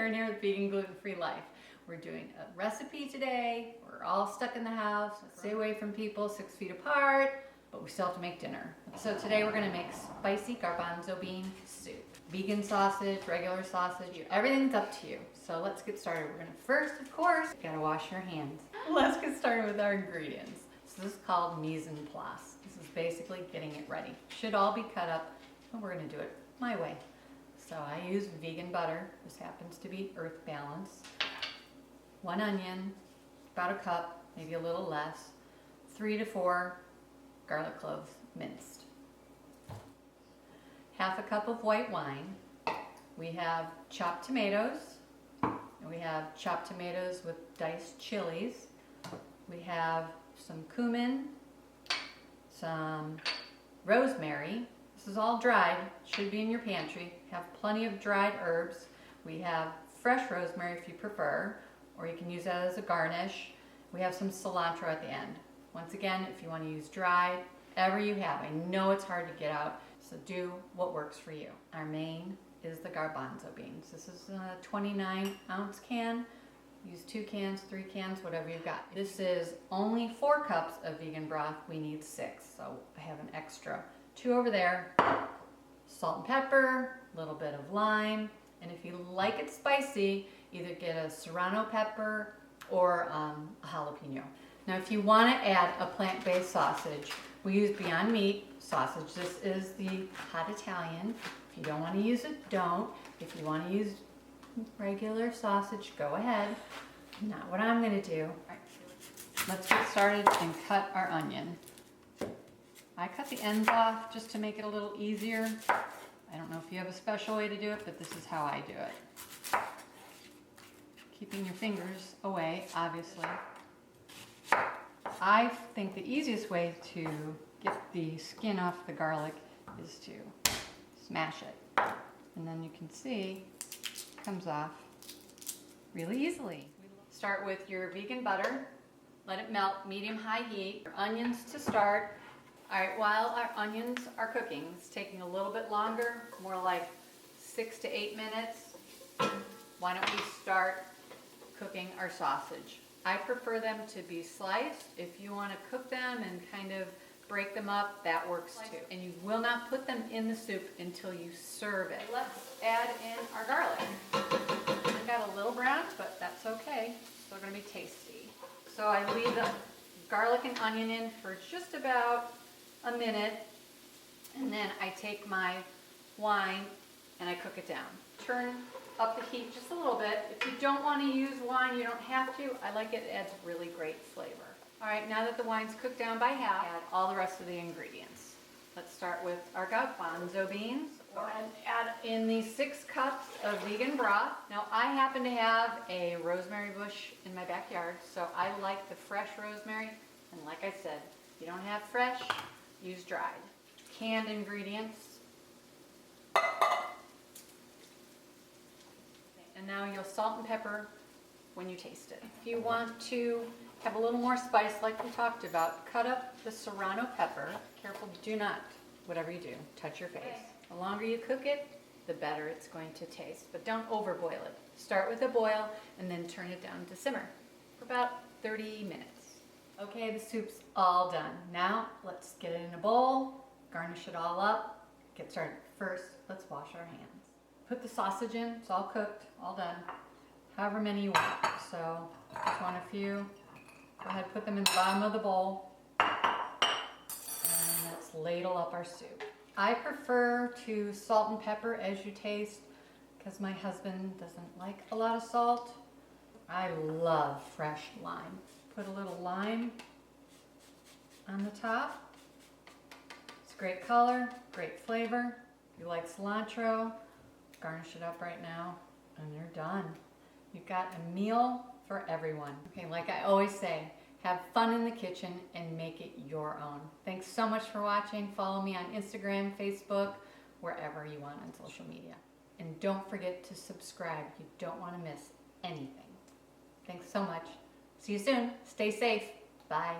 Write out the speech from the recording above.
Karen here with Vegan Gluten-Free Life. We're doing a recipe today. We're all stuck in the house. Let's stay away from people 6 feet apart, but we still have to make dinner. So today we're gonna make spicy garbanzo bean soup. Vegan sausage, regular sausage, everything's up to you. So let's get started. We're gonna first, of course, gotta wash your hands. Let's get started with our ingredients. So this is called mise en place. This is basically getting it ready. Should all be cut up, but we're gonna do it my way. So I use vegan butter. This happens to be Earth Balance. 1 onion, about a cup, maybe a little less. 3 to 4 garlic cloves minced. Half a cup of white wine. We have chopped tomatoes. And we have chopped tomatoes with diced chilies. We have some cumin, some rosemary. This is all dried, should be in your pantry. Have plenty of dried herbs. We have fresh rosemary if you prefer, or you can use that as a garnish. We have some cilantro at the end. Once again, if you want to use dried, whatever you have. I know it's hard to get out, so do what works for you. Our main is the garbanzo beans. This is a 29-ounce can. Use 2 cans, 3 cans, whatever you've got. This is only 4 cups of vegan broth. We need 6, so I have an extra 2 over there. Salt and pepper, a little bit of lime, and if you like it spicy, either get a serrano pepper or a jalapeno. Now if you want to add a plant-based sausage, we use Beyond Meat sausage. This is the hot Italian. If you don't want to use it, don't. If you want to use regular sausage, go ahead. Not what I'm going to do. All right, let's get started and cut our onion. I cut the ends off just to make it a little easier. I don't know if you have a special way to do it, but this is how I do it. Keeping your fingers away, obviously. I think the easiest way to get the skin off the garlic is to smash it. And then you can see it comes off really easily. Start with your vegan butter. Let it melt, medium-high heat. Your onions to start. All right, while our onions are cooking, it's taking a little bit longer, more like 6 to 8 minutes. Why don't we start cooking our sausage? I prefer them to be sliced. If you want to cook them and kind of break them up, that works too. And you will not put them in the soup until you serve it. Let's add in our garlic. It got a little brown, but that's okay. Still going to be tasty. So I leave the garlic and onion in for just about a minute, and then I take my wine and I cook it down. Turn up the heat just a little bit. If you don't want to use wine, you don't have to. I like it, it adds really great flavor. All right, now that the wine's cooked down by half, add all the rest of the ingredients. Let's start with our garbanzo beans. Go ahead and add in these 6 cups of vegan broth. Now I happen to have a rosemary bush in my backyard, so I like the fresh rosemary. And like I said, if you don't have fresh, use dried. Canned ingredients. And now you'll salt and pepper when you taste it. If you want to have a little more spice like we talked about, cut up the serrano pepper. Careful, do not, whatever you do, touch your face. The longer you cook it, the better it's going to taste. But don't overboil it. Start with a boil and then turn it down to simmer for about 30 minutes. Okay, the soup's all done. Now let's get it in a bowl, garnish it all up, get started. First, let's wash our hands. Put the sausage in, it's all cooked, all done. However many you want. So just want a few. Go ahead, put them in the bottom of the bowl. And let's ladle up our soup. I prefer to salt and pepper as you taste because my husband doesn't like a lot of salt. I love fresh lime. Put a little lime on the top. It's great color, great flavor. If you like cilantro, garnish it up right now and you're done. You've got a meal for everyone. Okay, like I always say, have fun in the kitchen and make it your own. Thanks so much for watching. Follow me on Instagram, Facebook, wherever you want on social media. And don't forget to subscribe. You don't want to miss anything. Thanks so much. See you soon. Stay safe. Bye.